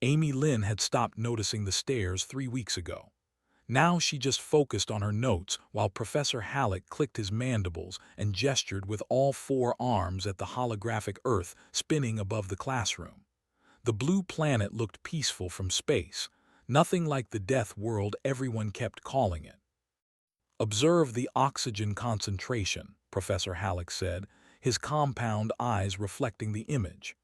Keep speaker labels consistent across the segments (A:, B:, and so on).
A: Amy Lynn had stopped noticing the stairs 3 weeks ago. Now she just focused on her notes while Professor Halleck clicked his mandibles and gestured with all four arms at the holographic Earth spinning above the classroom. The blue planet looked peaceful from space, nothing like the death world everyone kept calling it. "Observe the oxygen concentration," Professor Halleck said, his compound eyes reflecting the image.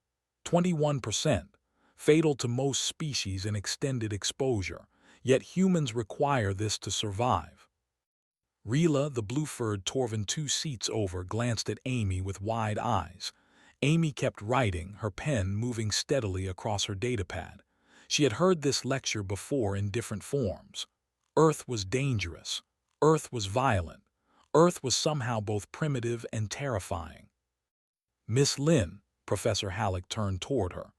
A: 21%, fatal to most species in extended exposure, yet humans require this to survive. Rila, the blue-furred Torvin 2 seats over, glanced at Amy with wide eyes. Amy kept writing, her pen moving steadily across her datapad. She had heard this lecture before in different forms. Earth was dangerous. Earth was violent. Earth was somehow both primitive and terrifying. "Miss Lynn," Professor Halleck turned toward her,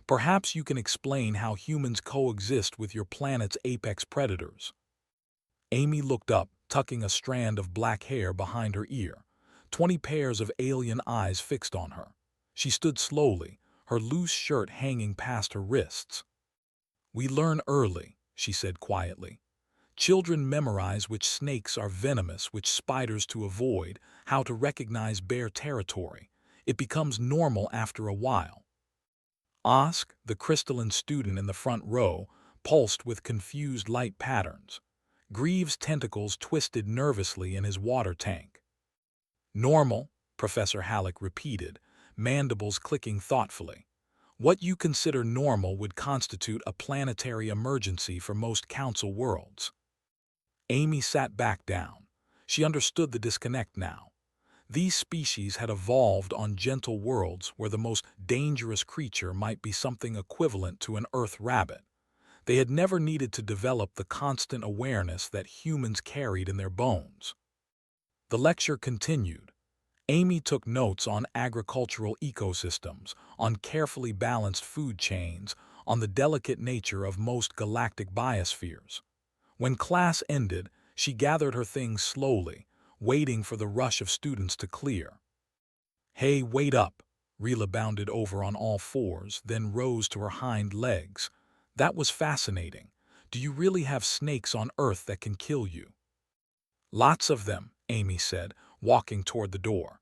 A: "perhaps you can explain how humans coexist with your planet's apex predators." Amy looked up, tucking a strand of black hair behind her ear, 20 pairs of alien eyes fixed on her. She stood slowly, her loose shirt hanging past her wrists. "We learn early," she said quietly. "Children memorize which snakes are venomous, which spiders to avoid, how to recognize bare territory. It becomes normal after a while." Osk, the crystalline student in the front row, pulsed with confused light patterns. Greaves' tentacles twisted nervously in his water tank. "Normal," Professor Halleck repeated, mandibles clicking thoughtfully. "What you consider normal would constitute a planetary emergency for most council worlds." Amy sat back down. She understood the disconnect now. These species had evolved on gentle worlds where the most dangerous creature might be something equivalent to an Earth rabbit. They had never needed to develop the constant awareness that humans carried in their bones. The lecture continued. Amy took notes on agricultural ecosystems, on carefully balanced food chains, on the delicate nature of most galactic biospheres. When class ended, she gathered her things slowly, waiting for the rush of students to clear. "Hey, wait up!" Rila bounded over on all fours, then rose to her hind legs. "That was fascinating. Do you really have snakes on Earth that can kill you?" "Lots of them," Amy said, walking toward the door.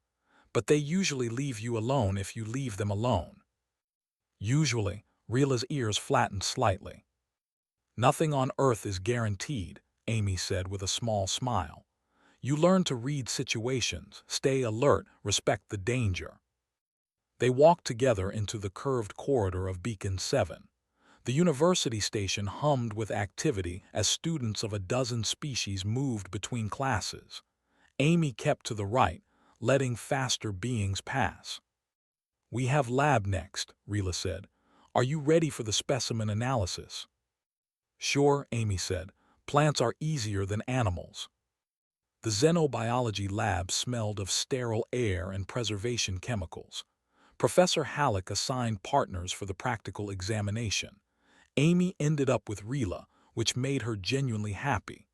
A: "But they usually leave you alone if you leave them alone." "Usually," Rila's ears flattened slightly. "Nothing on Earth is guaranteed," Amy said with a small smile. "You learn to read situations, stay alert, respect the danger." They walked together into the curved corridor of Beacon 7. The university station hummed with activity as students of a dozen species moved between classes. Amy kept to the right, letting faster beings pass. "We have lab next," Rila said. "Are you ready for the specimen analysis?" "Sure," Amy said. "Plants are easier than animals." The xenobiology lab smelled of sterile air and preservation chemicals. Professor Halleck assigned partners for the practical examination. Amy ended up with Rila, which made her genuinely happy.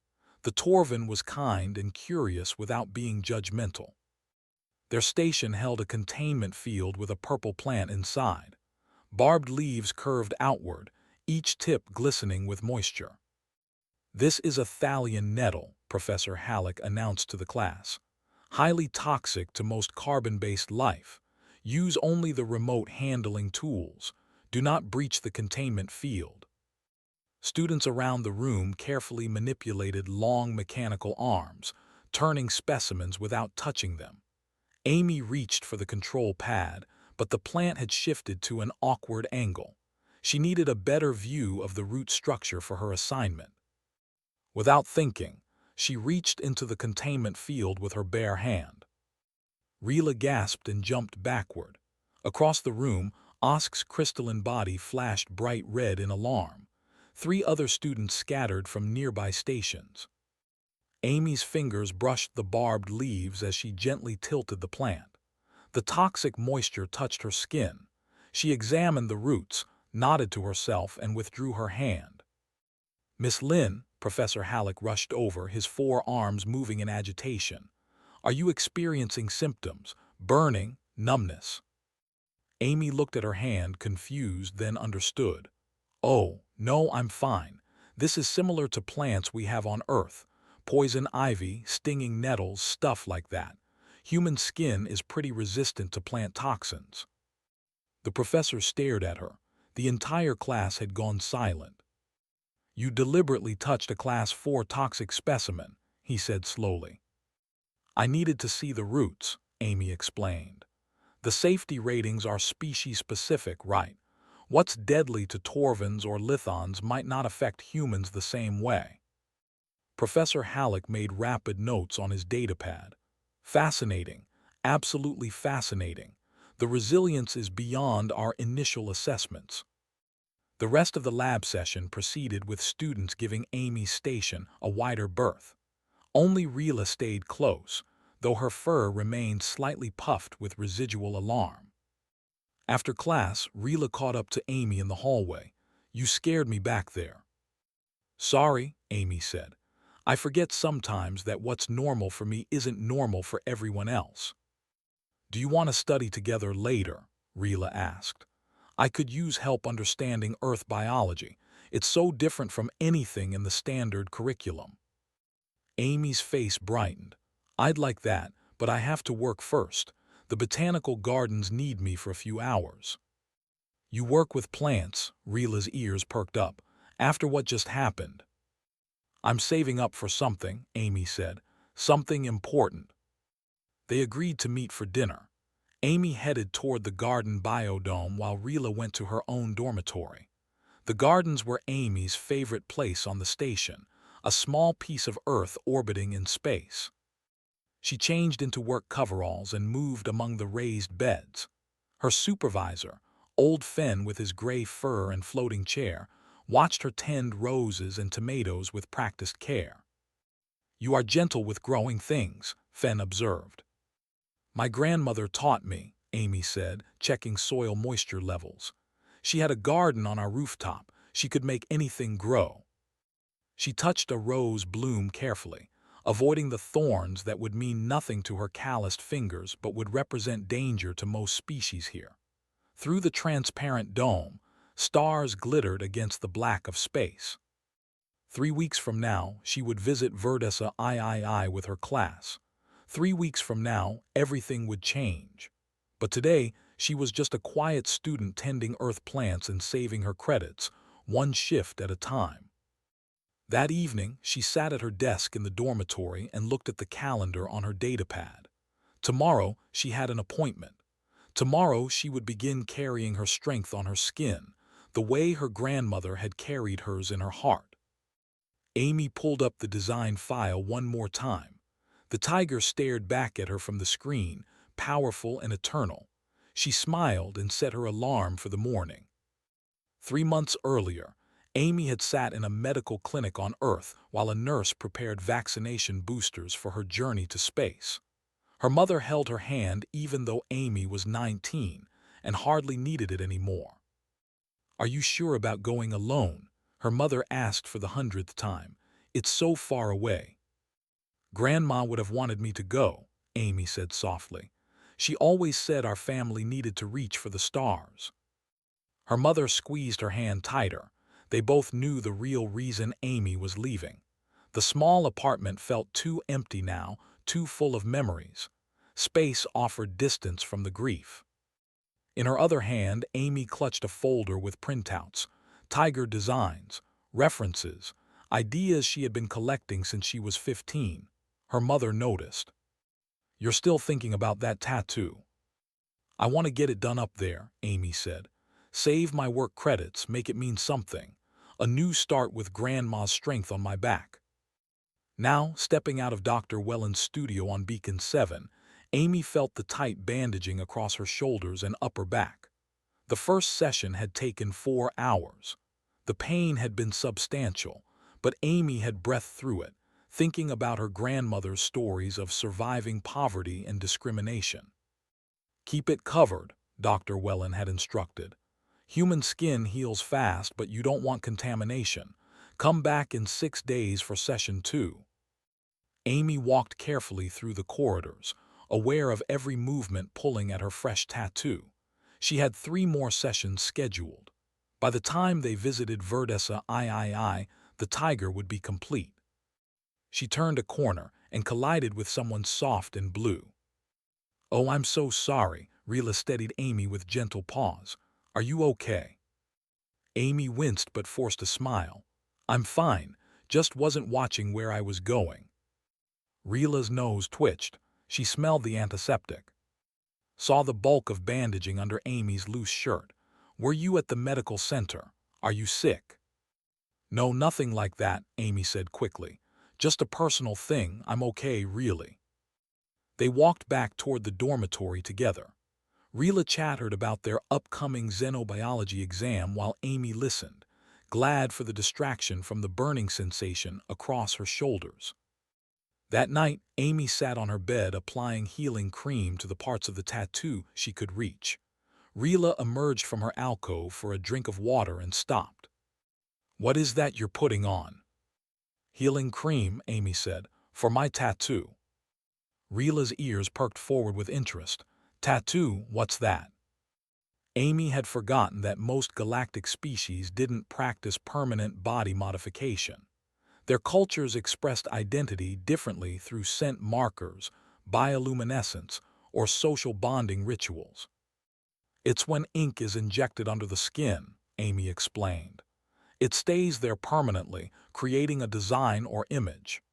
A: The Torvin was kind and curious without being judgmental. Their station held a containment field with a purple plant inside. Barbed leaves curved outward, each tip glistening with moisture. "This is a thallium nettle," Professor Halleck announced to the class. "Highly toxic to most carbon-based life. Use only the remote handling tools. Do not breach the containment field." Students around the room carefully manipulated long mechanical arms, turning specimens without touching them. Amy reached for the control pad, but the plant had shifted to an awkward angle. She needed a better view of the root structure for her assignment. Without thinking, she reached into the containment field with her bare hand. Rila gasped and jumped backward. Across the room, Osk's crystalline body flashed bright red in alarm. 3 other students scattered from nearby stations. Amy's fingers brushed the barbed leaves as she gently tilted the plant. The toxic moisture touched her skin. She examined the roots, nodded to herself, and withdrew her hand. "Miss Lynn," Professor Halleck rushed over, his 4 arms moving in agitation. "Are you experiencing symptoms? Burning? Numbness?" Amy looked at her hand, confused, then understood. Oh, no, I'm fine. This is similar to plants we have on Earth. Poison ivy, stinging nettles, stuff like that. Human skin is pretty resistant to plant toxins. The professor stared at her. The entire class had gone silent. You deliberately touched a Class 4 toxic specimen, he said slowly. I needed to see the roots, Amy explained. The safety ratings are species-specific, right? What's deadly to Torvins or Lithons might not affect humans the same way. Professor Halleck made rapid notes on his datapad. Fascinating, absolutely fascinating. The resilience is beyond our initial assessments. The rest of the lab session proceeded with students giving Amy's station a wider berth. Only Rila stayed close, though her fur remained slightly puffed with residual alarm. After class, Rila caught up to Amy in the hallway. You scared me back there. Sorry, Amy said. I forget sometimes that what's normal for me isn't normal for everyone else. Do you want to study together later? Rila asked. I could use help understanding Earth biology. It's so different from anything in the standard curriculum. Amy's face brightened. I'd like that, but I have to work first. The botanical gardens need me for a few hours. You work with plants, Rila's ears perked up, after what just happened. I'm saving up for something, Amy said. Something important. They agreed to meet for dinner. Amy headed toward the garden biodome while Rila went to her own dormitory. The gardens were Amy's favorite place on the station, a small piece of Earth orbiting in space. She changed into work coveralls and moved among the raised beds. Her supervisor, old Fen with his gray fur and floating chair, watched her tend roses and tomatoes with practiced care. You are gentle with growing things, Fen observed. My grandmother taught me, Amy said, checking soil moisture levels. She had a garden on our rooftop. She could make anything grow. She touched a rose bloom carefully, avoiding the thorns that would mean nothing to her calloused fingers but would represent danger to most species here. Through the transparent dome, stars glittered against the black of space. 3 weeks from now, she would visit Verdessa III with her class. 3 weeks from now, everything would change. But today, she was just a quiet student tending Earth plants and saving her credits, one shift at a time. That evening, she sat at her desk in the dormitory and looked at the calendar on her datapad. Tomorrow, she had an appointment. Tomorrow, she would begin carrying her strength on her skin, the way her grandmother had carried hers in her heart. Amy pulled up the design file one more time. The tiger stared back at her from the screen, powerful and eternal. She smiled and set her alarm for the morning. 3 months earlier, Amy had sat in a medical clinic on Earth while a nurse prepared vaccination boosters for her journey to space. Her mother held her hand even though Amy was 19 and hardly needed it anymore. Are you sure about going alone? Her mother asked for the 100th time. It's so far away. Grandma would have wanted me to go, Amy said softly. She always said our family needed to reach for the stars. Her mother squeezed her hand tighter. They both knew the real reason Amy was leaving. The small apartment felt too empty now, too full of memories. Space offered distance from the grief. In her other hand, Amy clutched a folder with printouts, tiger designs, references, ideas she had been collecting since she was 15. Her mother noticed. You're still thinking about that tattoo. I want to get it done up there, Amy said. Save my work credits, make it mean something. A new start with Grandma's strength on my back. Now, stepping out of Dr. Welland's studio on Beacon 7, Amy felt the tight bandaging across her shoulders and upper back. The first session had taken 4 hours. The pain had been substantial, but Amy had breathed through it, thinking about her grandmother's stories of surviving poverty and discrimination. Keep it covered, Dr. Welland had instructed. Human skin heals fast, but you don't want contamination. Come back in 6 days for session 2. Amy walked carefully through the corridors, aware of every movement pulling at her fresh tattoo. She had 3 more sessions scheduled. By the time they visited Verdessa III, the tiger would be complete. She turned a corner and collided with someone soft and blue. "Oh, I'm so sorry," Rila steadied Amy with gentle pause. "Are you okay?" Amy winced but forced a smile. "I'm fine, just wasn't watching where I was going." Rila's nose twitched. She smelled the antiseptic. Saw the bulk of bandaging under Amy's loose shirt. "Were you at the medical center? Are you sick?" "No, nothing like that," Amy said quickly. "Just a personal thing, I'm okay, really." They walked back toward the dormitory together. Rila chattered about their upcoming xenobiology exam while Amy listened, glad for the distraction from the burning sensation across her shoulders. That night, Amy sat on her bed applying healing cream to the parts of the tattoo she could reach. Rila emerged from her alcove for a drink of water and stopped. "What is that you're putting on?" "Healing cream," Amy said, "for my tattoo." Rila's ears perked forward with interest. "Tattoo, what's that?" Amy had forgotten that most galactic species didn't practice permanent body modification. Their cultures expressed identity differently through scent markers, bioluminescence, or social bonding rituals. "It's when ink is injected under the skin," Amy explained. "It stays there permanently, creating a design or image."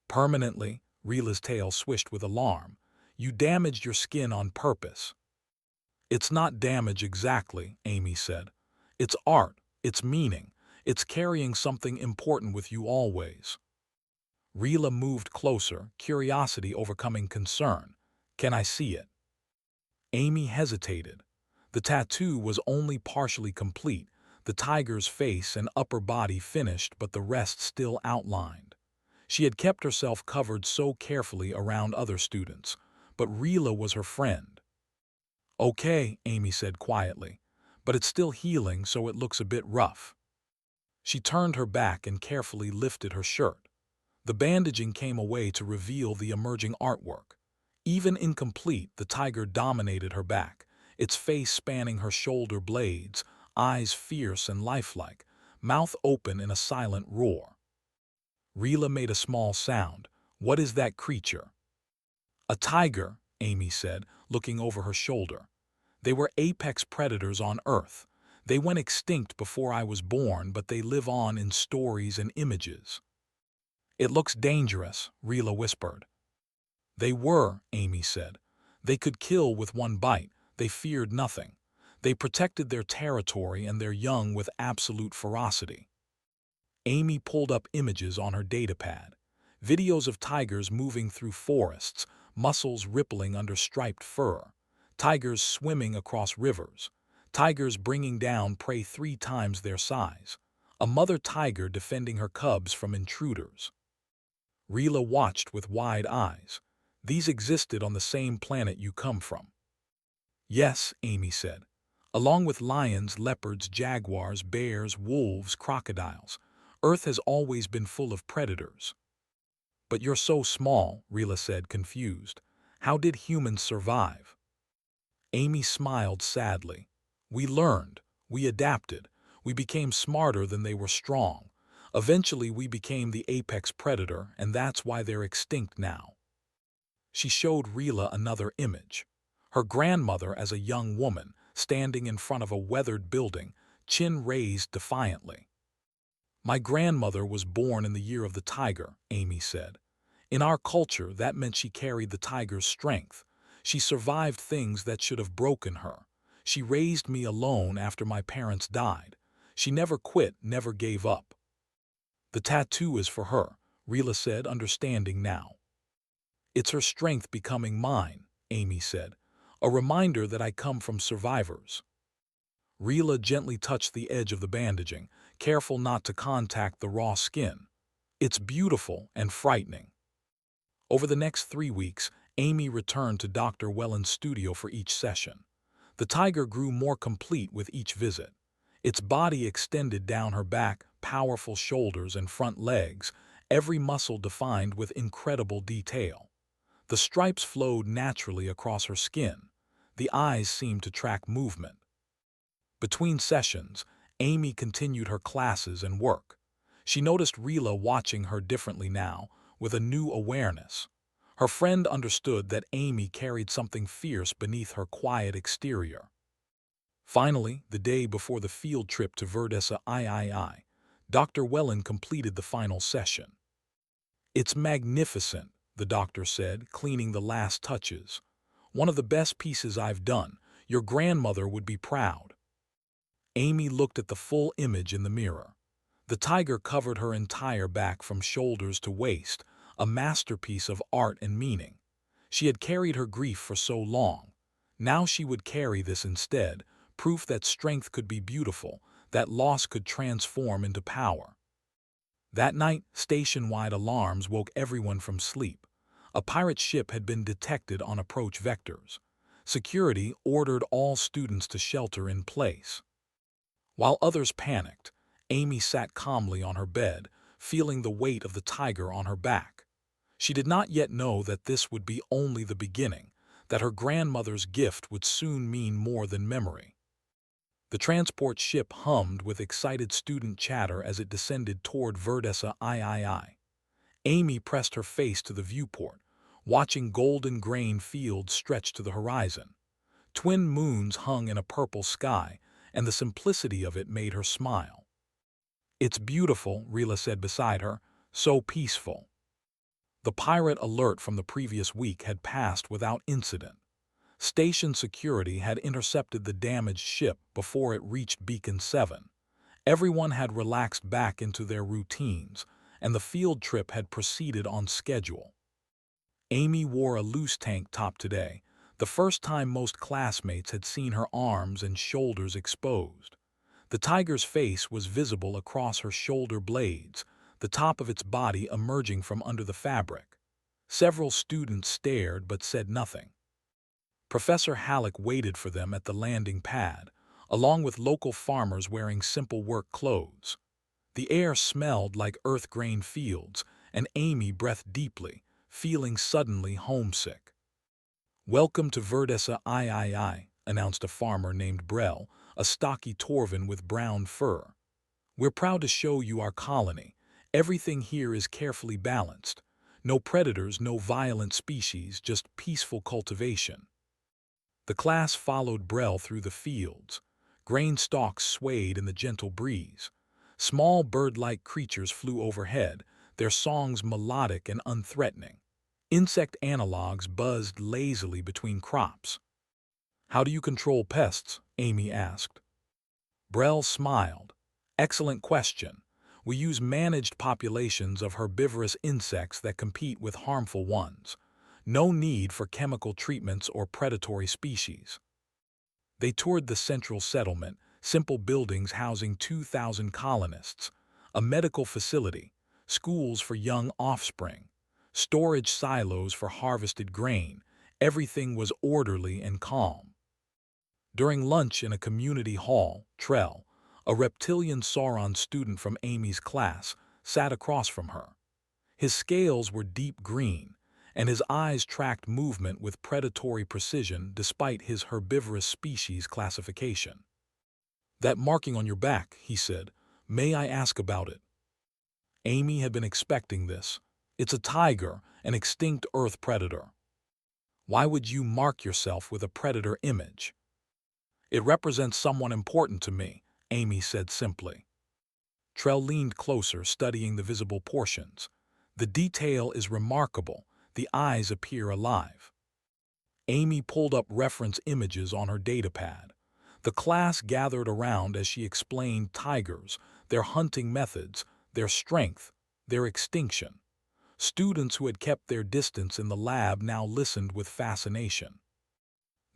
A: "Permanently?" Rila's tail swished with alarm. "You damaged your skin on purpose." "It's not damage exactly," Amy said. "It's art, it's meaning, it's carrying something important with you always." Rila moved closer, curiosity overcoming concern. "Can I see it?" Amy hesitated. The tattoo was only partially complete, the tiger's face and upper body finished but the rest still outlined. She had kept herself covered so carefully around other students, but Rila was her friend. "Okay," Amy said quietly, "but it's still healing so it looks a bit rough." She turned her back and carefully lifted her shirt. The bandaging came away to reveal the emerging artwork. Even incomplete, the tiger dominated her back, its face spanning her shoulder blades, eyes fierce and lifelike, mouth open in a silent roar. Rila made a small sound. "What is that creature?" "A tiger," Amy said, looking over her shoulder. "They were apex predators on Earth. They went extinct before I was born, but they live on in stories and images." "It looks dangerous," Rila whispered. "They were," Amy said. "They could kill with one bite. They feared nothing. They protected their territory and their young with absolute ferocity." Amy pulled up images on her datapad. Videos of tigers moving through forests, muscles rippling under striped fur, tigers swimming across rivers, tigers bringing down prey 3 times their size, a mother tiger defending her cubs from intruders. Rila watched with wide eyes. "These existed on the same planet you come from." "Yes," Amy said. "Along with lions, leopards, jaguars, bears, wolves, crocodiles. Earth has always been full of predators." "But you're so small," Rila said, confused. "How did humans survive?" Amy smiled sadly. "We learned. We adapted. We became smarter than they were strong. Eventually we became the apex predator, and that's why they're extinct now." She showed Rila another image. Her grandmother as a young woman, standing in front of a weathered building, chin raised defiantly. "My grandmother was born in the year of the tiger," Amy said. "In our culture, that meant she carried the tiger's strength. She survived things that should have broken her. She raised me alone after my parents died. She never quit, never gave up." "The tattoo is for her," Rila said, understanding now. "It's her strength becoming mine," Amy said. "A reminder that I come from survivors." Rila gently touched the edge of the bandaging, careful not to contact the raw skin. "It's beautiful and frightening." Over the next 3 weeks, Amy returned to Dr. Welland's studio for each session. The tiger grew more complete with each visit. Its body extended down her back, powerful shoulders and front legs, every muscle defined with incredible detail. The stripes flowed naturally across her skin. The eyes seemed to track movement. Between sessions, Amy continued her classes and work. She noticed Rila watching her differently now, with a new awareness. Her friend understood that Amy carried something fierce beneath her quiet exterior. Finally, the day before the field trip to Verdessa III, Dr. Wellen completed the final session. "It's magnificent," the doctor said, cleaning the last touches. "One of the best pieces I've done. Your grandmother would be proud." Amy looked at the full image in the mirror. The tiger covered her entire back from shoulders to waist, a masterpiece of art and meaning. She had carried her grief for so long. Now she would carry this instead, proof that strength could be beautiful, that loss could transform into power. That night, station-wide alarms woke everyone from sleep. A pirate ship had been detected on approach vectors. Security ordered all students to shelter in place. While others panicked, Amy sat calmly on her bed, feeling the weight of the tiger on her back. She did not yet know that this would be only the beginning, that her grandmother's gift would soon mean more than memory. The transport ship hummed with excited student chatter as it descended toward Verdessa III. Amy pressed her face to the viewport, watching golden grain fields stretch to the horizon. Twin moons hung in a purple sky, and the simplicity of it made her smile. "It's beautiful," Rila said beside her, "so peaceful." The pirate alert from the previous week had passed without incident. Station security had intercepted the damaged ship before it reached Beacon 7. Everyone had relaxed back into their routines, and the field trip had proceeded on schedule. Amy wore a loose tank top today, the first time most classmates had seen her arms and shoulders exposed. The tiger's face was visible across her shoulder blades, the top of its body emerging from under the fabric. Several students stared but said nothing. Professor Halleck waited for them at the landing pad, along with local farmers wearing simple work clothes. The air smelled like earth-grain fields, and Amy breathed deeply, feeling suddenly homesick. "Welcome to Verdessa III," announced a farmer named Brell, a stocky Torvin with brown fur. "We're proud to show you our colony. Everything here is carefully balanced. No predators, no violent species, just peaceful cultivation." The class followed Brell through the fields. Grain stalks swayed in the gentle breeze. Small bird-like creatures flew overhead, their songs melodic and unthreatening. Insect analogues buzzed lazily between crops. "How do you control pests?" Amy asked. Brell smiled. "Excellent question. We use managed populations of herbivorous insects that compete with harmful ones. No need for chemical treatments or predatory species." They toured the central settlement, simple buildings housing 2,000 colonists, a medical facility, schools for young offspring, storage silos for harvested grain. Everything was orderly and calm. During lunch in a community hall, Trell, a reptilian Sauron student from Amy's class, sat across from her. His scales were deep green, and his eyes tracked movement with predatory precision despite his herbivorous species classification. "That marking on your back," he said. "May I ask about it?" Amy had been expecting this. "It's a tiger, an extinct Earth predator." "Why would you mark yourself with a predator image?" "It represents someone important to me," Amy said simply. Trell leaned closer, studying the visible portions. "The detail is remarkable. The eyes appear alive." Amy pulled up reference images on her datapad. The class gathered around as she explained tigers, their hunting methods, their strength, their extinction. Students who had kept their distance in the lab now listened with fascination.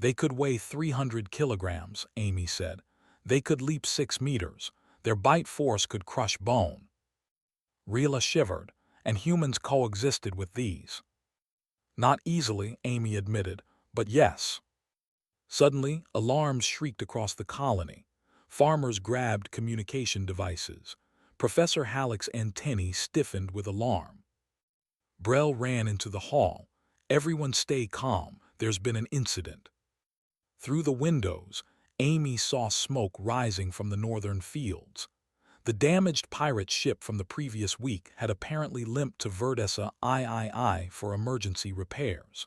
A: "They could weigh 300 kilograms," Amy said. "They could leap 6 meters. Their bite force could crush bone." Rila shivered, and humans coexisted with these. "Not easily," Amy admitted, "but yes." Suddenly, alarms shrieked across the colony. Farmers grabbed communication devices. Professor Halleck's antennae stiffened with alarm. Brell ran into the hall. "Everyone stay calm. There's been an incident." Through the windows, Amy saw smoke rising from the northern fields. The damaged pirate ship from the previous week had apparently limped to Verdessa III for emergency repairs.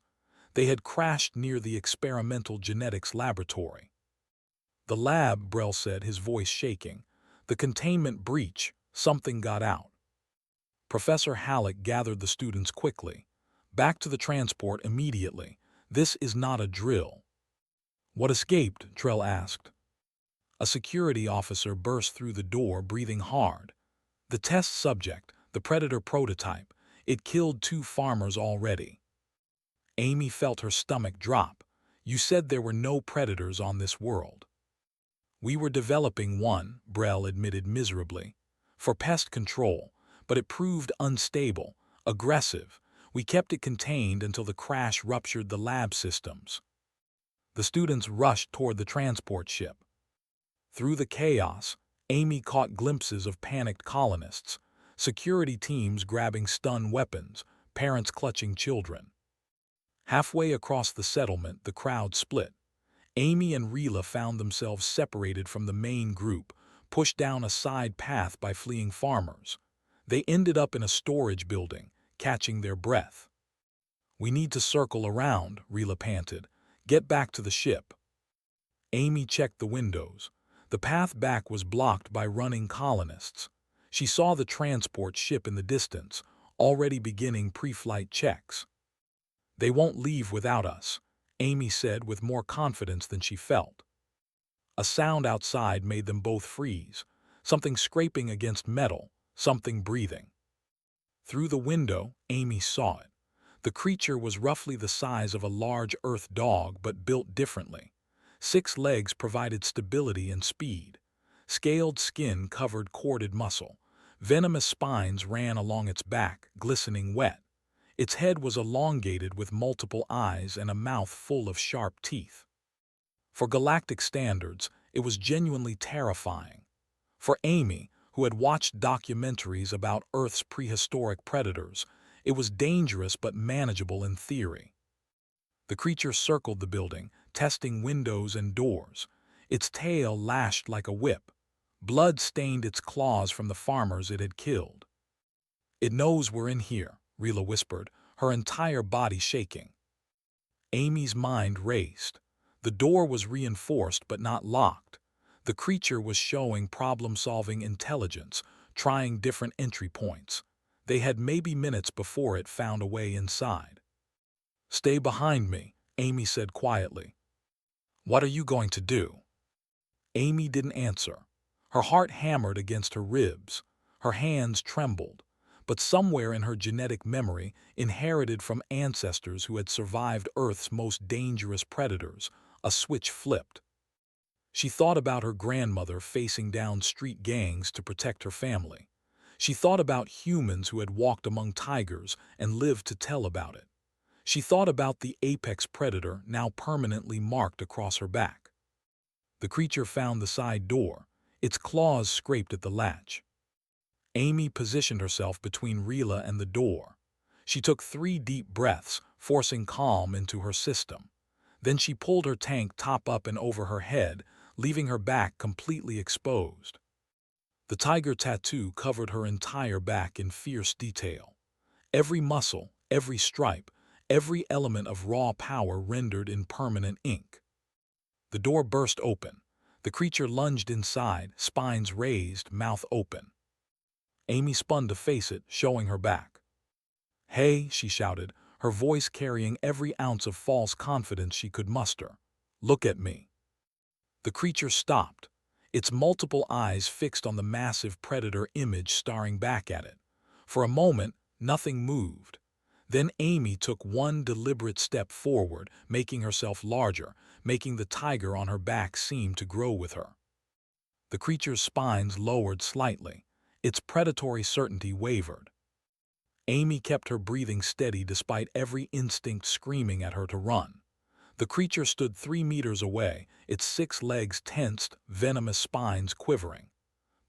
A: They had crashed near the experimental genetics laboratory. "The lab," Brell said, his voice shaking. "The containment breach. Something got out." Professor Halleck gathered the students quickly. "Back to the transport immediately. This is not a drill." "What escaped?" Trell asked. A security officer burst through the door, breathing hard. "The test subject, the Predator prototype. It killed 2 farmers already." Amy felt her stomach drop. "You said there were no predators on this world." "We were developing one," Brell admitted miserably, "for pest control, but it proved unstable, aggressive. We kept it contained until the crash ruptured the lab systems." The students rushed toward the transport ship. Through the chaos, Amy caught glimpses of panicked colonists, security teams grabbing stun weapons, parents clutching children. Halfway across the settlement, the crowd split. Amy and Rila found themselves separated from the main group, pushed down a side path by fleeing farmers. They ended up in a storage building, catching their breath. "We need to circle around," Rila panted. "Get back to the ship." Amy checked the windows. The path back was blocked by running colonists. She saw the transport ship in the distance, already beginning pre-flight checks. "They won't leave without us," Amy said with more confidence than she felt. A sound outside made them both freeze, something scraping against metal, something breathing. Through the window, Amy saw it. The creature was roughly the size of a large earth dog, but built differently. 6 legs provided stability and speed. Scaled skin covered corded muscle. Venomous spines ran along its back, glistening wet. Its head was elongated with multiple eyes and a mouth full of sharp teeth. For galactic standards, it was genuinely terrifying. For Amy, who had watched documentaries about Earth's prehistoric predators, it was dangerous but manageable in theory. The creature circled the building, testing windows and doors. Its tail lashed like a whip. Blood stained its claws from the farmers it had killed. "It knows we're in here," Rila whispered, her entire body shaking. Amy's mind raced. The door was reinforced but not locked. The creature was showing problem-solving intelligence, trying different entry points. They had maybe minutes before it found a way inside. "Stay behind me," Amy said quietly. "What are you going to do?" Amy didn't answer. Her heart hammered against her ribs. Her hands trembled. But somewhere in her genetic memory, inherited from ancestors who had survived Earth's most dangerous predators, a switch flipped. She thought about her grandmother facing down street gangs to protect her family. She thought about humans who had walked among tigers and lived to tell about it. She thought about the apex predator now permanently marked across her back. The creature found the side door. Its claws scraped at the latch. Amy positioned herself between Rila and the door. She took 3 deep breaths, forcing calm into her system. Then she pulled her tank top up and over her head, leaving her back completely exposed. The tiger tattoo covered her entire back in fierce detail. Every muscle, every stripe, every element of raw power rendered in permanent ink. The door burst open. The creature lunged inside, spines raised, mouth open. Amy spun to face it, showing her back. "Hey," she shouted, her voice carrying every ounce of false confidence she could muster. "Look at me." The creature stopped, its multiple eyes fixed on the massive predator image staring back at it. For a moment, nothing moved. Then Amy took one deliberate step forward, making herself larger, making the tiger on her back seem to grow with her. The creature's spines lowered slightly. Its predatory certainty wavered. Amy kept her breathing steady despite every instinct screaming at her to run. The creature stood 3 meters away, its 6 legs tensed, venomous spines quivering.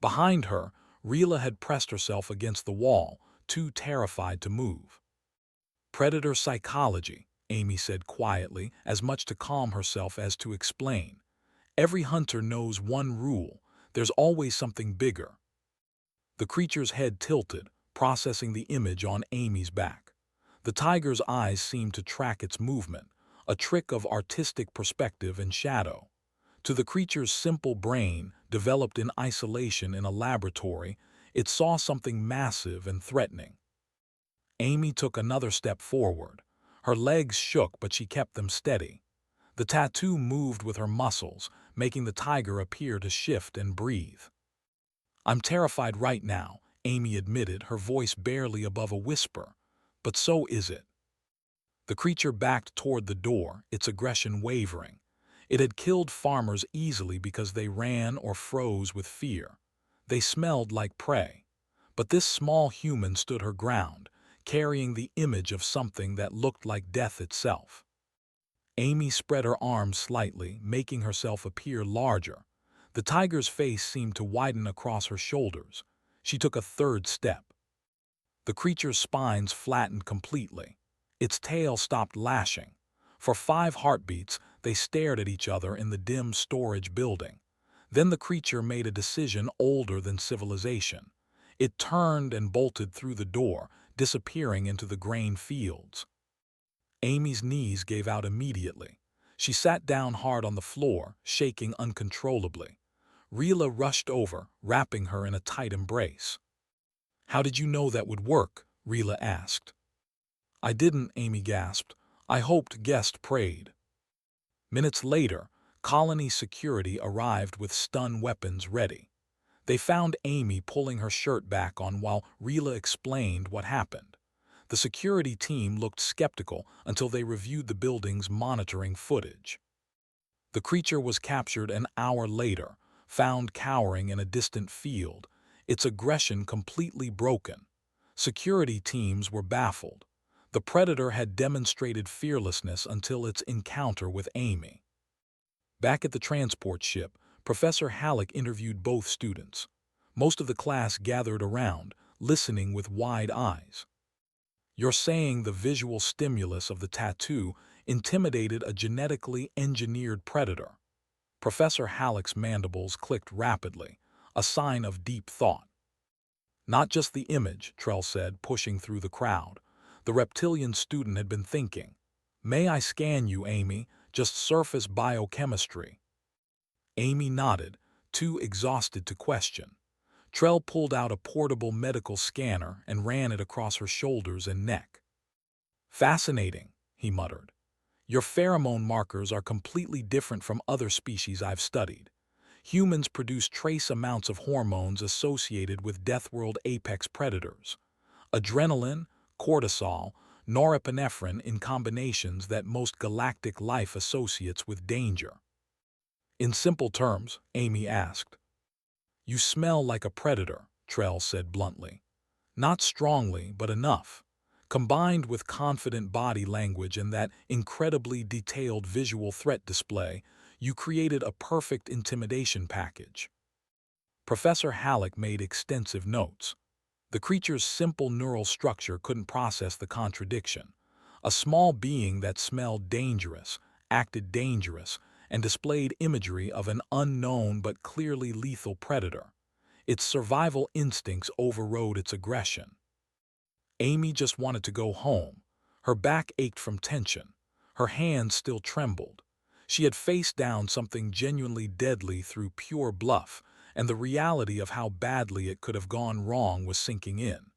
A: Behind her, Rila had pressed herself against the wall, too terrified to move. "Predator psychology," Amy said quietly, as much to calm herself as to explain. Every hunter knows one rule: there's always something bigger. The creature's head tilted, processing the image on Amy's back. The tiger's eyes seemed to track its movement, a trick of artistic perspective and shadow. To the creature's simple brain, developed in isolation in a laboratory, it saw something massive and threatening. Amy took another step forward. Her legs shook, but she kept them steady. The tattoo moved with her muscles, making the tiger appear to shift and breathe. "I'm terrified right now," Amy admitted, her voice barely above a whisper. "But so is it." The creature backed toward the door, its aggression wavering. It had killed farmers easily because they ran or froze with fear. They smelled like prey. But this small human stood her ground, carrying the image of something that looked like death itself. Amy spread her arms slightly, making herself appear larger. The tiger's face seemed to widen across her shoulders. She took a third step. The creature's spines flattened completely. Its tail stopped lashing. For 5 heartbeats, they stared at each other in the dim storage building. Then the creature made a decision older than civilization. It turned and bolted through the door, disappearing into the grain fields. Amy's knees gave out immediately. She sat down hard on the floor, shaking uncontrollably. Rila rushed over, wrapping her in a tight embrace. "How did you know that would work?" Rila asked. "I didn't," Amy gasped. "I hoped, guessed, prayed." Minutes later, colony security arrived with stun weapons ready. They found Amy pulling her shirt back on while Rila explained what happened. The security team looked skeptical until they reviewed the building's monitoring footage. The creature was captured an hour later, found cowering in a distant field, its aggression completely broken. Security teams were baffled. The predator had demonstrated fearlessness until its encounter with Amy. Back at the transport ship, Professor Halleck interviewed both students. Most of the class gathered around, listening with wide eyes. "You're saying the visual stimulus of the tattoo intimidated a genetically engineered predator?" Professor Halleck's mandibles clicked rapidly, a sign of deep thought. "Not just the image," Trell said, pushing through the crowd. The reptilian student had been thinking. "May I scan you, Amy? Just surface biochemistry." Amy nodded, too exhausted to question. Trell pulled out a portable medical scanner and ran it across her shoulders and neck. "Fascinating," he muttered. "Your pheromone markers are completely different from other species I've studied. Humans produce trace amounts of hormones associated with Deathworld apex predators. Adrenaline, cortisol, norepinephrine in combinations that most galactic life associates with danger." "In simple terms," Amy asked. "You smell like a predator," Trell said bluntly. "Not strongly, but enough. Combined with confident body language and that incredibly detailed visual threat display, you created a perfect intimidation package." Professor Halleck made extensive notes. The creature's simple neural structure couldn't process the contradiction. A small being that smelled dangerous, acted dangerous, and displayed imagery of an unknown but clearly lethal predator. Its survival instincts overrode its aggression. Amy just wanted to go home. Her back ached from tension. Her hands still trembled. She had faced down something genuinely deadly through pure bluff, and the reality of how badly it could have gone wrong was sinking in.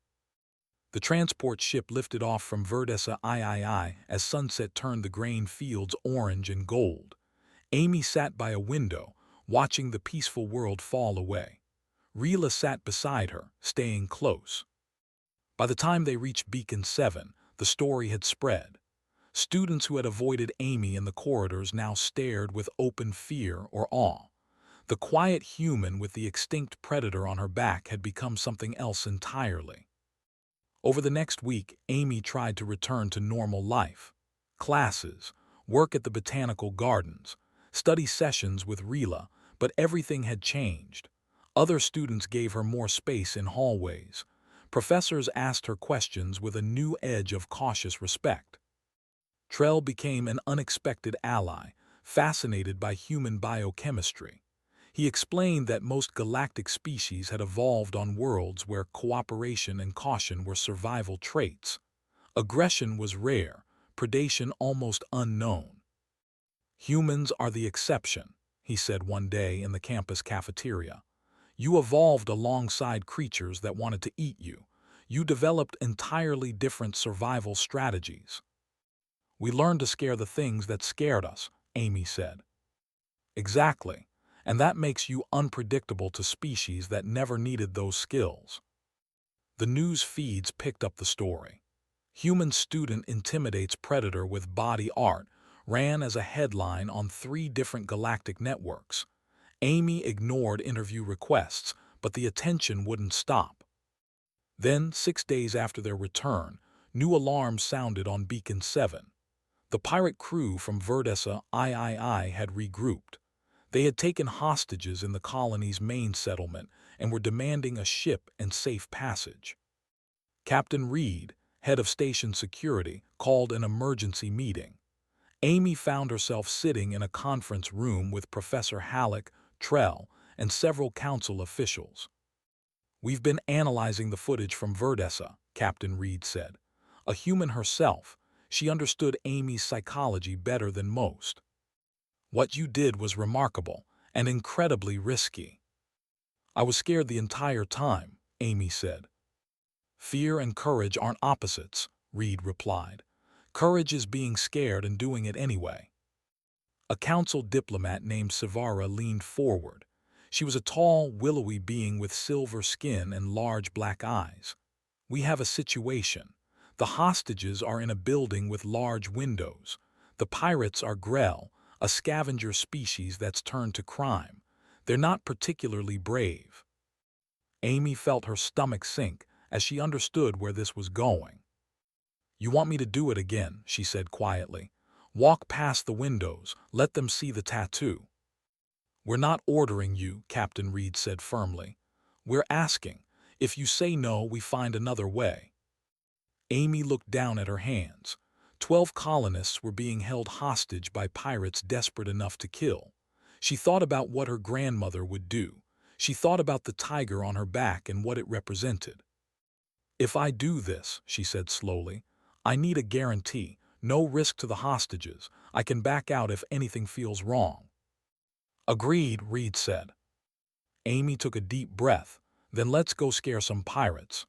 A: The transport ship lifted off from Verdessa III as sunset turned the grain fields orange and gold. Amy sat by a window, watching the peaceful world fall away. Rila sat beside her, staying close. By the time they reached Beacon 7, the story had spread. Students who had avoided Amy in the corridors now stared with open fear or awe. The quiet human with the extinct predator on her back had become something else entirely. Over the next week, Amy tried to return to normal life. Classes, work at the botanical gardens, study sessions with Rila, but everything had changed. Other students gave her more space in hallways. Professors asked her questions with a new edge of cautious respect. Trell became an unexpected ally, fascinated by human biochemistry. He explained that most galactic species had evolved on worlds where cooperation and caution were survival traits. Aggression was rare, predation almost unknown. Humans are the exception, he said one day in the campus cafeteria. You evolved alongside creatures that wanted to eat you. You developed entirely different survival strategies. We learned to scare the things that scared us, Amy said. Exactly, and that makes you unpredictable to species that never needed those skills. The news feeds picked up the story. Human student intimidates predator with body art ran as a headline on 3 different galactic networks. Amy ignored interview requests, but the attention wouldn't stop. Then, 6 days after their return, new alarms sounded on Beacon 7. The pirate crew from Verdessa III had regrouped. They had taken hostages in the colony's main settlement and were demanding a ship and safe passage. Captain Reed, head of station security, called an emergency meeting. Amy found herself sitting in a conference room with Professor Halleck, Trell, and several council officials. We've been analyzing the footage from Verdessa, Captain Reed said. A human herself, she understood Amy's psychology better than most. What you did was remarkable and incredibly risky. I was scared the entire time, Amy said. Fear and courage aren't opposites, Reed replied. Courage is being scared and doing it anyway. A council diplomat named Savara leaned forward. She was a tall, willowy being with silver skin and large black eyes. We have a situation. The hostages are in a building with large windows. The pirates are Grell, a scavenger species that's turned to crime. They're not particularly brave. Amy felt her stomach sink as she understood where this was going. You want me to do it again, she said quietly. Walk past the windows, let them see the tattoo. We're not ordering you, Captain Reed said firmly. We're asking. If you say no, we find another way. Amy looked down at her hands. 12 colonists were being held hostage by pirates desperate enough to kill. She thought about what her grandmother would do. She thought about the tiger on her back and what it represented. If I do this, she said slowly, I need a guarantee, no risk to the hostages. I can back out if anything feels wrong. Agreed, Reed said. Amy took a deep breath. Then let's go scare some pirates.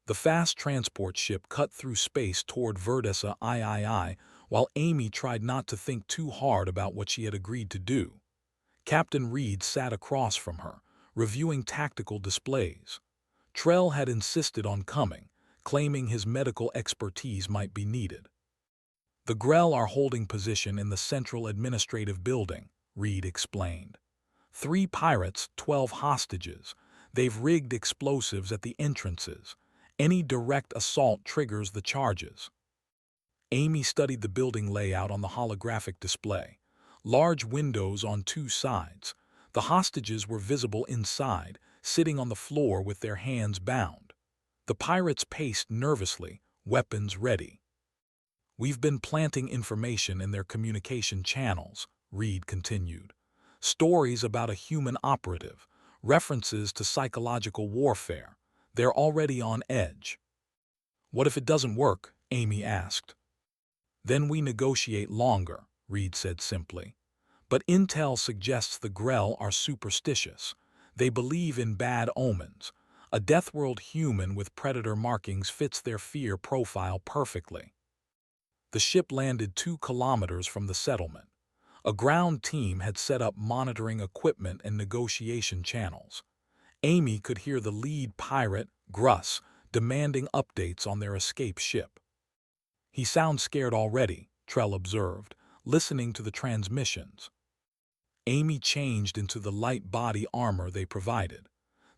A: The fast transport ship cut through space toward Verdessa III, while Amy tried not to think too hard about what she had agreed to do. Captain Reed sat across from her, reviewing tactical displays. Trell had insisted on coming, claiming his medical expertise might be needed. The Grell are holding position in the central administrative building, Reed explained. 3 pirates, 12 hostages. They've rigged explosives at the entrances. Any direct assault triggers the charges. Amy studied the building layout on the holographic display. Large windows on 2 sides. The hostages were visible inside, sitting on the floor with their hands bound. The pirates paced nervously, weapons ready. We've been planting information in their communication channels, Reed continued. Stories about a human operative, references to psychological warfare. They're already on edge. What if it doesn't work? Amy asked. Then we negotiate longer, Reed said simply. But intel suggests the Grell are superstitious. They believe in bad omens. A Deathworld human with predator markings fits their fear profile perfectly. The ship landed 2 kilometers from the settlement. A ground team had set up monitoring equipment and negotiation channels. Amy could hear the lead pirate, Gruss, demanding updates on their escape ship. He sounds scared already, Trell observed, listening to the transmissions. Amy changed into the light body armor they provided.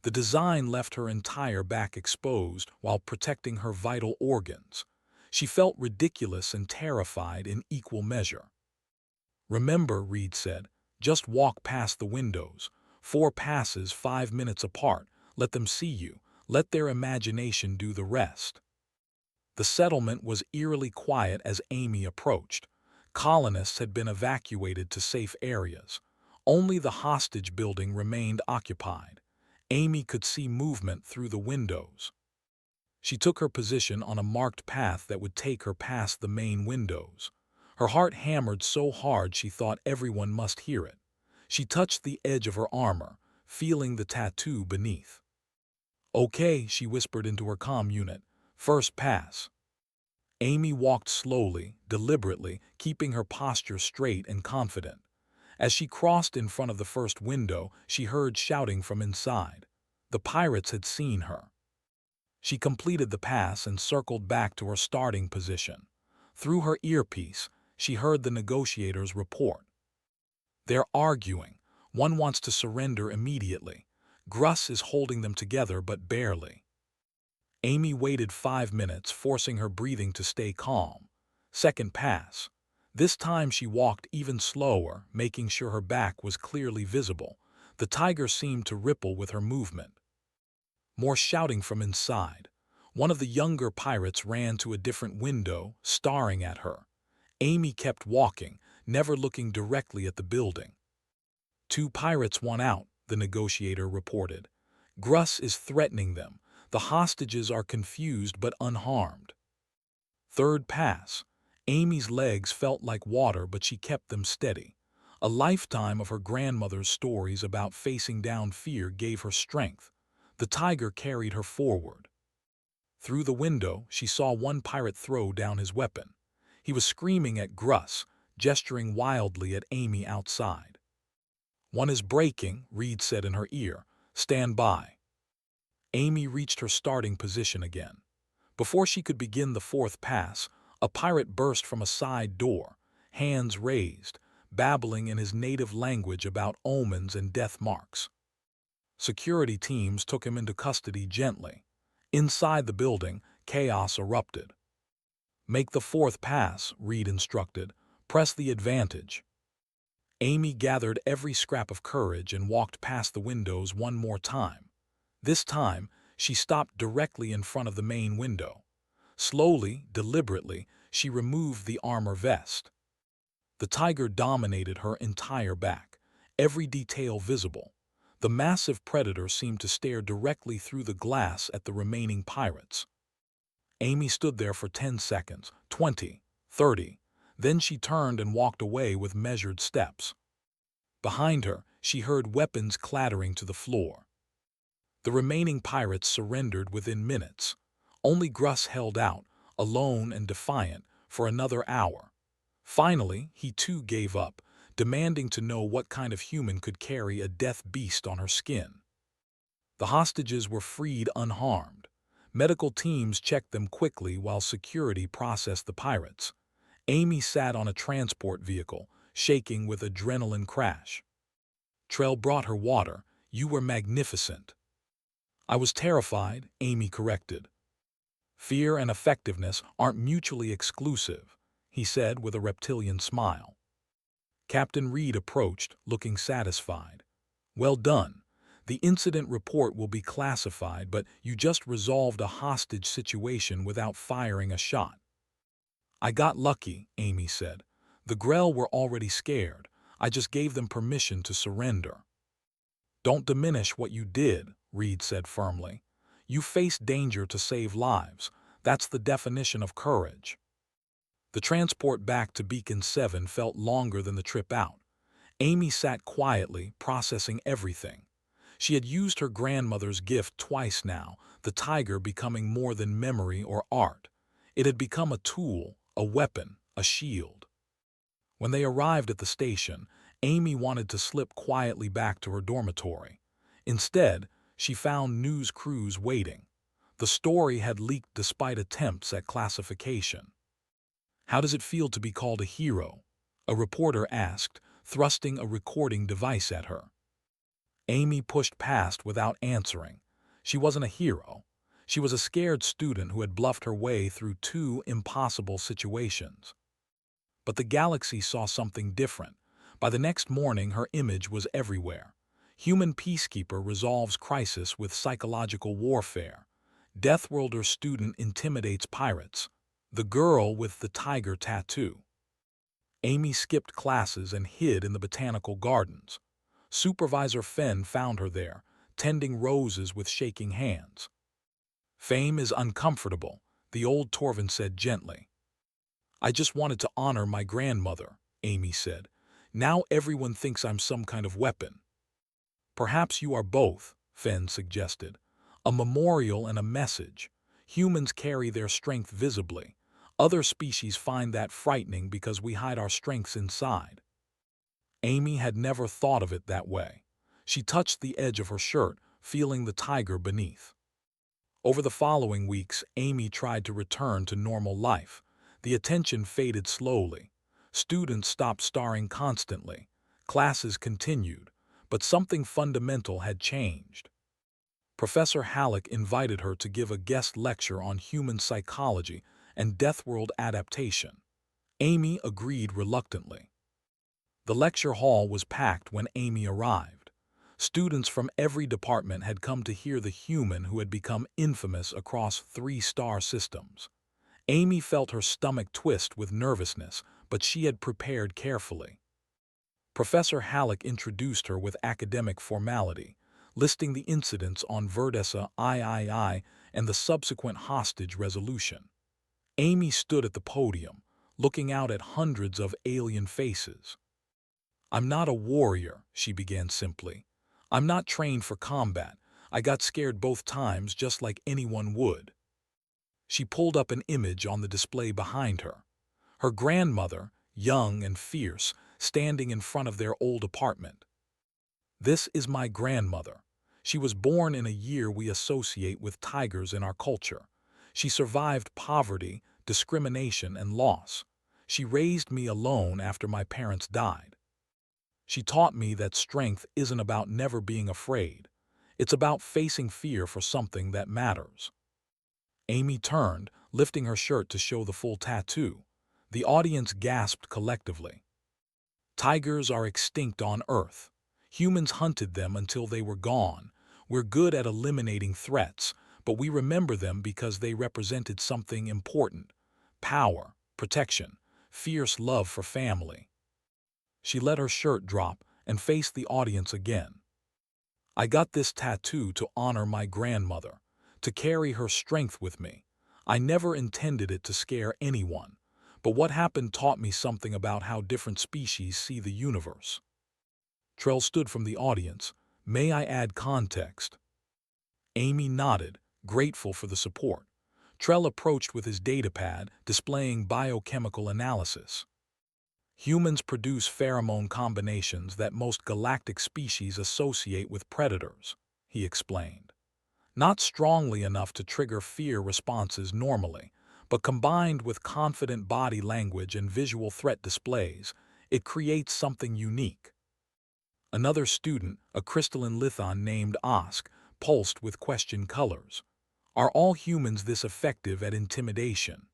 A: The design left her entire back exposed while protecting her vital organs. She felt ridiculous and terrified in equal measure. Remember, Reed said, just walk past the windows. 4 passes 5 minutes apart. Let them see you. Let their imagination do the rest. The settlement was eerily quiet as Amy approached. Colonists had been evacuated to safe areas. Only the hostage building remained occupied. Amy could see movement through the windows. She took her position on a marked path that would take her past the main windows. Her heart hammered so hard she thought everyone must hear it. She touched the edge of her armor, feeling the tattoo beneath. "Okay," she whispered into her comm unit. "First pass." Amy walked slowly, deliberately, keeping her posture straight and confident. As she crossed in front of the first window, she heard shouting from inside. The pirates had seen her. She completed the pass and circled back to her starting position. Through her earpiece, she heard the negotiators report. "They're arguing. One wants to surrender immediately. Gruss is holding them together, but barely." Amy waited 5 minutes, forcing her breathing to stay calm. Second pass. This time she walked even slower, making sure her back was clearly visible. The tiger seemed to ripple with her movement. More shouting from inside. One of the younger pirates ran to a different window, staring at her. Amy kept walking, never looking directly at the building. "Two pirates want out," the negotiator reported. "Gruss is threatening them. The hostages are confused but unharmed." Third pass. Amy's legs felt like water, but she kept them steady. A lifetime of her grandmother's stories about facing down fear gave her strength. The tiger carried her forward. Through the window, she saw one pirate throw down his weapon. He was screaming at Gruss, gesturing wildly at Amy outside. "One is breaking," Reed said in her ear. "Stand by." Amy reached her starting position again. Before she could begin the fourth pass, a pirate burst from a side door, hands raised, babbling in his native language about omens and death marks. Security teams took him into custody gently. Inside the building, chaos erupted. "Make the fourth pass," Reed instructed. "Press the advantage." Amy gathered every scrap of courage and walked past the windows one more time. This time, she stopped directly in front of the main window. Slowly, deliberately, she removed the armor vest. The tiger dominated her entire back, every detail visible. The massive predator seemed to stare directly through the glass at the remaining pirates. Amy stood there for 10 seconds, 20, 30. Then she turned and walked away with measured steps. Behind her, she heard weapons clattering to the floor. The remaining pirates surrendered within minutes. Only Gruss held out, alone and defiant, for another hour. Finally, he too gave up, demanding to know what kind of human could carry a death beast on her skin. The hostages were freed unharmed. Medical teams checked them quickly while security processed the pirates. Amy sat on a transport vehicle, shaking with adrenaline crash. Trell brought her water. "You were magnificent." "I was terrified," Amy corrected. "Fear and effectiveness aren't mutually exclusive," he said with a reptilian smile. Captain Reed approached, looking satisfied. "Well done. The incident report will be classified, but you just resolved a hostage situation without firing a shot." "I got lucky," Amy said. "The Grell were already scared. I just gave them permission to surrender." "Don't diminish what you did," Reed said firmly. "You faced danger to save lives. That's the definition of courage." The transport back to Beacon 7 felt longer than the trip out. Amy sat quietly, processing everything. She had used her grandmother's gift twice now, the tiger becoming more than memory or art. It had become a tool, a weapon, a shield. When they arrived at the station, Amy wanted to slip quietly back to her dormitory. Instead, she found news crews waiting. The story had leaked despite attempts at classification. "How does it feel to be called a hero?" a reporter asked, thrusting a recording device at her. Amy pushed past without answering. She wasn't a hero. She was a scared student who had bluffed her way through 2 impossible situations. But the galaxy saw something different. By the next morning, her image was everywhere. Human peacekeeper resolves crisis with psychological warfare. Deathworlder student intimidates pirates. The girl with the tiger tattoo. Amy skipped classes and hid in the botanical gardens. Supervisor Fenn found her there, tending roses with shaking hands. "Fame is uncomfortable," the old Torvin said gently. "I just wanted to honor my grandmother," Amy said. "Now everyone thinks I'm some kind of weapon." "Perhaps you are both," Fenn suggested. "A memorial and a message. Humans carry their strength visibly. Other species find that frightening because we hide our strengths inside." Amy had never thought of it that way. She touched the edge of her shirt, feeling the tiger beneath. Over the following weeks, Amy tried to return to normal life. The attention faded slowly. Students stopped starring constantly. Classes continued, but something fundamental had changed. Professor Halleck invited her to give a guest lecture on human psychology and deathworld adaptation. Amy agreed reluctantly. The lecture hall was packed when Amy arrived. Students from every department had come to hear the human who had become infamous across 3-star systems. Amy felt her stomach twist with nervousness, but she had prepared carefully. Professor Halleck introduced her with academic formality, listing the incidents on Verdessa III and the subsequent hostage resolution. Amy stood at the podium, looking out at hundreds of alien faces. "I'm not a warrior," she began simply. "I'm not trained for combat. I got scared both times just like anyone would." She pulled up an image on the display behind her. Her grandmother, young and fierce, standing in front of their old apartment. "This is my grandmother. She was born in a year we associate with tigers in our culture. She survived poverty, discrimination, and loss. She raised me alone after my parents died. She taught me that strength isn't about never being afraid. It's about facing fear for something that matters." Amy turned, lifting her shirt to show the full tattoo. The audience gasped collectively. "Tigers are extinct on Earth. Humans hunted them until they were gone. We're good at eliminating threats, but we remember them because they represented something important: power, protection, fierce love for family." She let her shirt drop and faced the audience again. "I got this tattoo to honor my grandmother, to carry her strength with me. I never intended it to scare anyone, but what happened taught me something about how different species see the universe." Trell stood from the audience. "May I add context?" Amy nodded, grateful for the support. Trell approached with his datapad, displaying biochemical analysis. "Humans produce pheromone combinations that most galactic species associate with predators," he explained. "Not strongly enough to trigger fear responses normally, but combined with confident body language and visual threat displays, it creates something unique." Another student, a crystalline lithon named Osk, pulsed with question colors. "Are all humans this effective at intimidation?"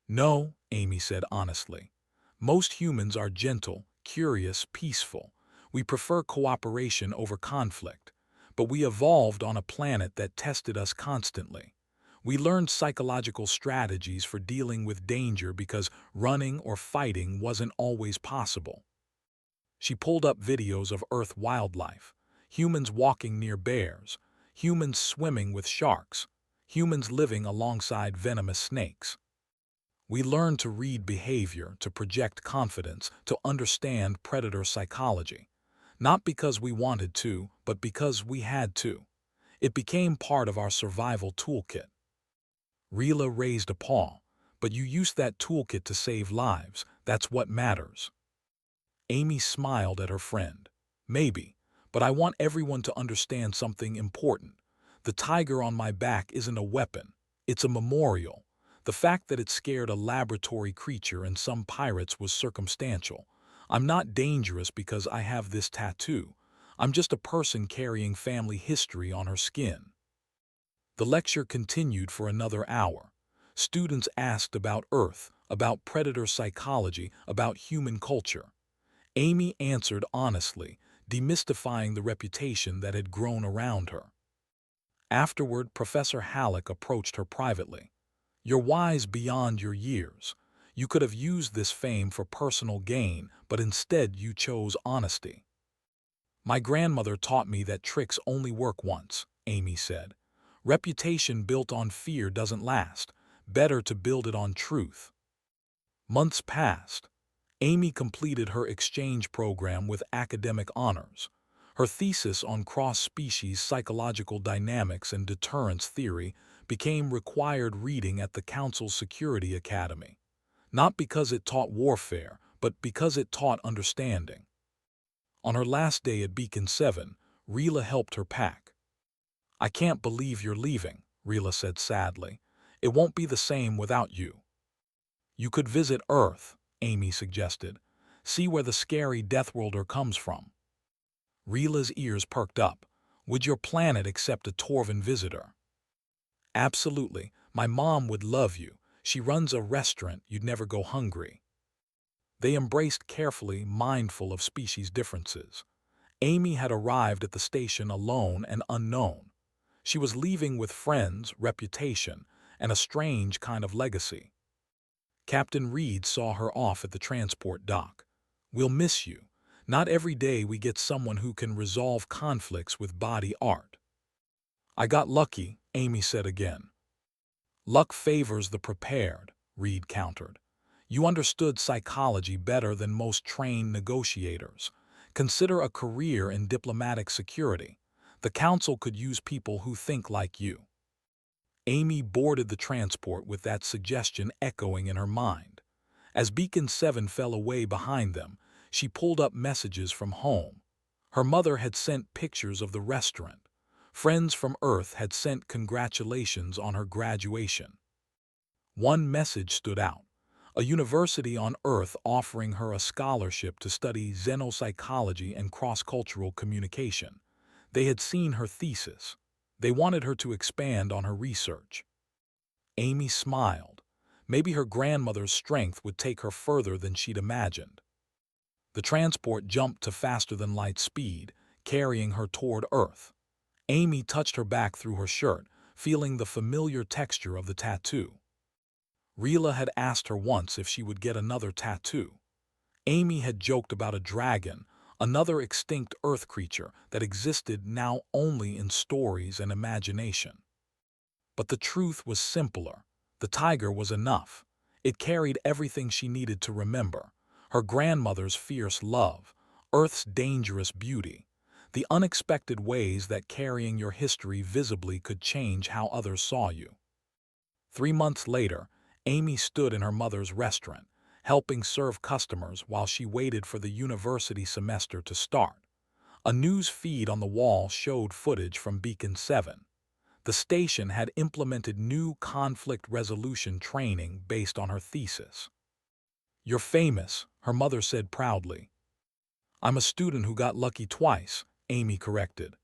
A: "No," Amy said honestly. "Most humans are gentle, curious, peaceful. We prefer cooperation over conflict. But we evolved on a planet that tested us constantly. We learned psychological strategies for dealing with danger because running or fighting wasn't always possible." She pulled up videos of Earth wildlife: humans walking near bears, humans swimming with sharks, humans living alongside venomous snakes. "We learned to read behavior, to project confidence, to understand predator psychology. Not because we wanted to, but because we had to. It became part of our survival toolkit." Rila raised a paw. "But you used that toolkit to save lives. That's what matters." Amy smiled at her friend. "Maybe, but I want everyone to understand something important. The tiger on my back isn't a weapon. It's a memorial. The fact that it scared a laboratory creature and some pirates was circumstantial. I'm not dangerous because I have this tattoo. I'm just a person carrying family history on her skin." The lecture continued for another hour. Students asked about Earth, about predator psychology, about human culture. Amy answered honestly, demystifying the reputation that had grown around her. Afterward, Professor Halleck approached her privately. "You're wise beyond your years. You could have used this fame for personal gain, but instead you chose honesty. My grandmother taught me that tricks only work once, Amy said. Reputation built on fear doesn't last. Better to build it on truth. Months passed. Amy completed her exchange program with academic honors. Her thesis on cross-species psychological dynamics and deterrence theory became required reading at the Council's Security Academy. Not because it taught warfare, but because it taught understanding. On her last day at Beacon 7, Rila helped her pack. "I can't believe you're leaving," Rila said sadly. "It won't be the same without you." "You could visit Earth," Amy suggested. "See where the scary Deathworlder comes from." Rila's ears perked up. "Would your planet accept a Torvan visitor?" "Absolutely. My mom would love you. She runs a restaurant, you'd never go hungry." They embraced carefully, mindful of species differences. Amy had arrived at the station alone and unknown. She was leaving with friends, reputation, and a strange kind of legacy. Captain Reed saw her off at the transport dock. "We'll miss you. Not every day we get someone who can resolve conflicts with body art." "I got lucky," Amy said again. "Luck favors the prepared," Reed countered. "You understood psychology better than most trained negotiators. Consider a career in diplomatic security. The Council could use people who think like you." Amy boarded the transport with that suggestion echoing in her mind. As Beacon 7 fell away behind them, she pulled up messages from home. Her mother had sent pictures of the restaurant. Friends from Earth had sent congratulations on her graduation. One message stood out: a university on Earth offering her a scholarship to study xenopsychology and cross-cultural communication. They had seen her thesis. They wanted her to expand on her research. Amy smiled. Maybe her grandmother's strength would take her further than she'd imagined. The transport jumped to faster-than-light speed, carrying her toward Earth. Amy touched her back through her shirt, feeling the familiar texture of the tattoo. Rila had asked her once if she would get another tattoo. Amy had joked about a dragon, another extinct Earth creature that existed now only in stories and imagination. But the truth was simpler. The tiger was enough. It carried everything she needed to remember: her grandmother's fierce love, Earth's dangerous beauty, the unexpected ways that carrying your history visibly could change how others saw you. 3 months later, Amy stood in her mother's restaurant, helping serve customers while she waited for the university semester to start. A news feed on the wall showed footage from Beacon 7. The station had implemented new conflict resolution training based on her thesis. "You're famous," her mother said proudly. "I'm a student who got lucky twice," Amy corrected.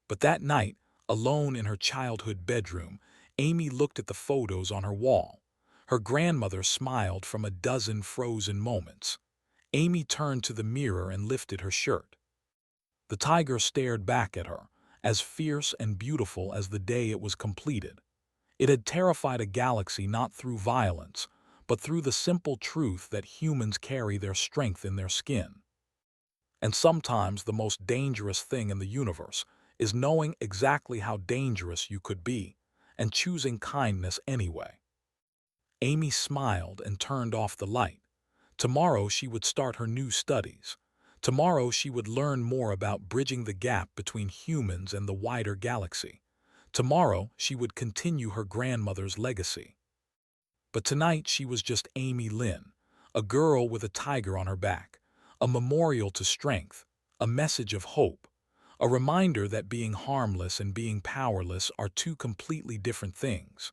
A: But that night, alone in her childhood bedroom, Amy looked at the photos on her wall. Her grandmother smiled from a dozen frozen moments. Amy turned to the mirror and lifted her shirt. The tiger stared back at her, as fierce and beautiful as the day it was completed. It had terrified a galaxy not through violence, but through the simple truth that humans carry their strength in their skin. And sometimes the most dangerous thing in the universe is knowing exactly how dangerous you could be, and choosing kindness anyway. Amy smiled and turned off the light. Tomorrow she would start her new studies. Tomorrow she would learn more about bridging the gap between humans and the wider galaxy. Tomorrow she would continue her grandmother's legacy. But tonight she was just Amy Lynn, a girl with a tiger on her back, a memorial to strength, a message of hope, a reminder that being harmless and being powerless are two completely different things.